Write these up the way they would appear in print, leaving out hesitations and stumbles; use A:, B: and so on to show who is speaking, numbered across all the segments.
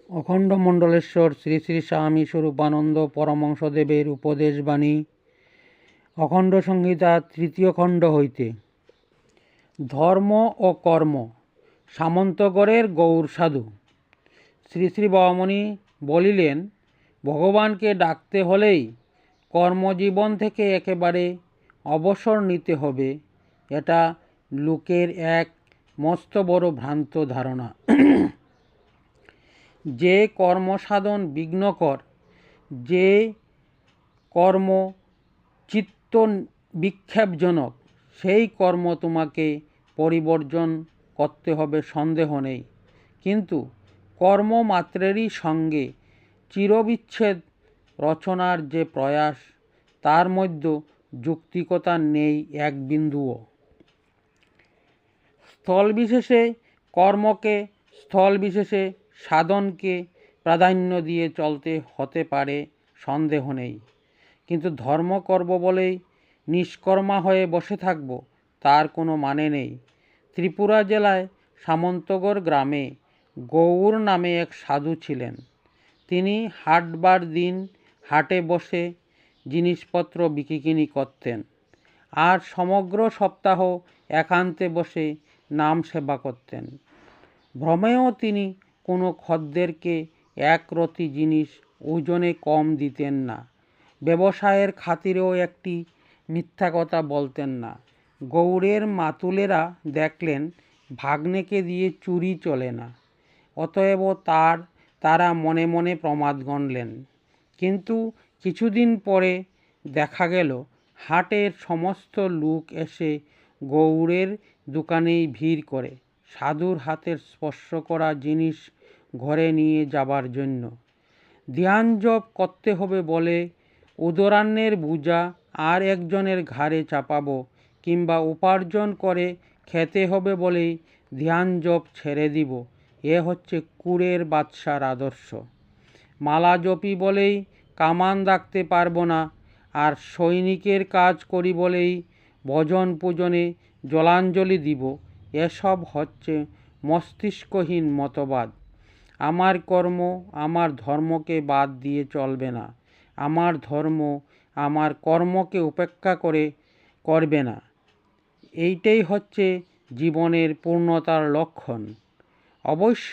A: অখণ্ড মণ্ডলেশ্বর শ্রী শ্রী স্বামী স্বরূপানন্দ পরমহংসদেবের উপদেশবাণী অখণ্ড সংহিতা তৃতীয় খণ্ড হইতে। ধর্ম ও কর্ম সামন্তগড়ের গৌর সাধু। শ্রী শ্রী বাবামণি বলিলেন, ভগবানকে ডাকতে হলেই কর্মজীবন থেকে একেবারে অবসর নিতে হবে। এটা লোকের এক মস্ত বড় ভ্রান্ত ধারণা। যে কর্মসাধন বিঘ্নকর, যে কর্ম চিত্ত বিক্ষেপজনক, সেই কর্ম তোমাকে পরিবর্জন করতে হবে, সন্দেহ নেই। কিন্তু কর্মমাত্রেরই সঙ্গে চিরবিচ্ছেদ রচনার যে প্রয়াস, তার মধ্যে যৌক্তিকতা নেই এক বিন্দুও। স্থলবিশেষে কর্মকে, স্থলবিশেষে সাধনকে প্রাধান্য দিয়ে চলতে হতে পারে, সন্দেহ নেই। কিন্তু ধর্ম করব বলেই নিষ্কর্মা হয়ে বসে থাকব, তার কোনো মানে নেই। ত্রিপুরা জেলায় সামন্তগড় গ্রামে গৌর নামে এক সাধু ছিলেন। তিনি হাটবার দিন হাটে বসে জিনিসপত্র বিকিকিনি করতেন, আর সমগ্র সপ্তাহ একান্তে বসে নাম সেবা করতেন। ভ্রমেও তিনি কোনো খদ্দেরকে একরতি জিনিস ওজনে কম দিতেন না। ব্যবসায়ের খাতিরেও একটি মিথ্যা কথা বলতেন না। গৌড়ের মাতুলেরা দেখলেন ভাগ্নেকে দিয়ে চুরি চলে না, অতএব তারা মনে মনে প্রমাদ গণলেন। কিন্তু কিছুদিন পরে দেখা গেল হাটের সমস্ত লোক এসে গৌড়ের দোকানেই ভিড় করে সাধুর হাতের স্পর্শ করা জিনিস ঘরে নিয়ে যাবার জন্য। ধ্যান জপ করতে হবে বলে উদরান্নের বোঝা আর একজনের ঘাড়ে চাপাবো, কিংবা উপার্জন করে খেতে হবে বলেই ধ্যান জপ ছেড়ে দিব, এ হচ্ছে কুড়ের বাদশার আদর্শ। মালা জপি বলেই কামান রাখতে পারবো না, আর সৈনিকের কাজ করি বলেই ভজন পূজনে জলাঞ্জলি দিব, এসব হচ্ছে মস্তিষ্কহীন মতবাদ। আমার কর্ম আমার ধর্মকে বাদ দিয়ে চলবে না, আমার ধর্ম আমার কর্মকে উপেক্ষা করে করবে না। এইটাই হচ্ছে জীবনের পূর্ণতার লক্ষণ। অবশ্য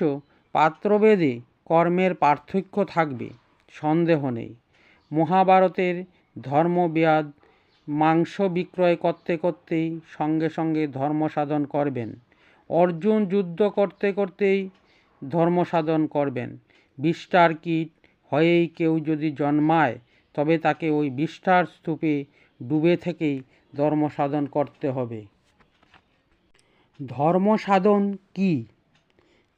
A: পাত্রভেদে কর্মের পার্থক্য থাকবে, সন্দেহ নেই। মহাভারতের ধর্মব্যাদ মাংস বিক্রয় করতে করতেই সঙ্গে সঙ্গে ধর্ম সাধন করবেন। অর্জুন যুদ্ধ করতে করতেই ধর্ম সাধন করবেন। বিষ্ঠার কীট হয়েই কেউ যদি জন্মায়, তবে তাকে ওই বিষ্ঠার স্তূপে ডুবে থেকেই ধর্ম সাধন করতে হবে। ধর্ম সাধন কি?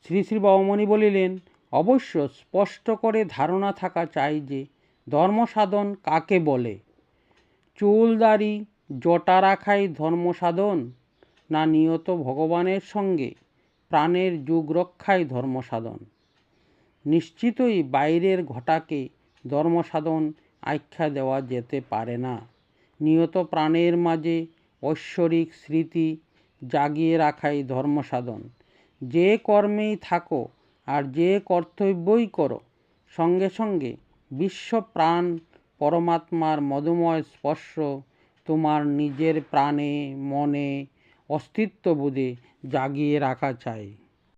A: শ্রী শ্রী বাবামণি বলিলেন, অবশ্য স্পষ্ট করে ধারণা থাকা চাই যে ধর্ম সাধন কাকে বলে। চুল দাড়ি জটা রাখাই ধর্ম সাধন, না নিয়ত ভগবানের সঙ্গে প্রাণের যুগ রক্ষাই ধর্ম সাধন? নিশ্চিতই বাইরের ঘটাকে ধর্ম সাধন আখ্যা দেওয়া যেতে পারে না। নিয়ত প্রাণের মাঝে ঐশ্বরিক স্মৃতি জাগিয়ে রাখাই ধর্ম সাধন। যে কর্মেই থাকো আর যে কর্তব্যই করো, সঙ্গে সঙ্গে বিশ্ব প্রাণ পরমাত্মার মধুময় স্পর্শ তোমার নিজের প্রাণে, মনে, অস্তিত্ববোধে জাগিয়ে রাখা চাই।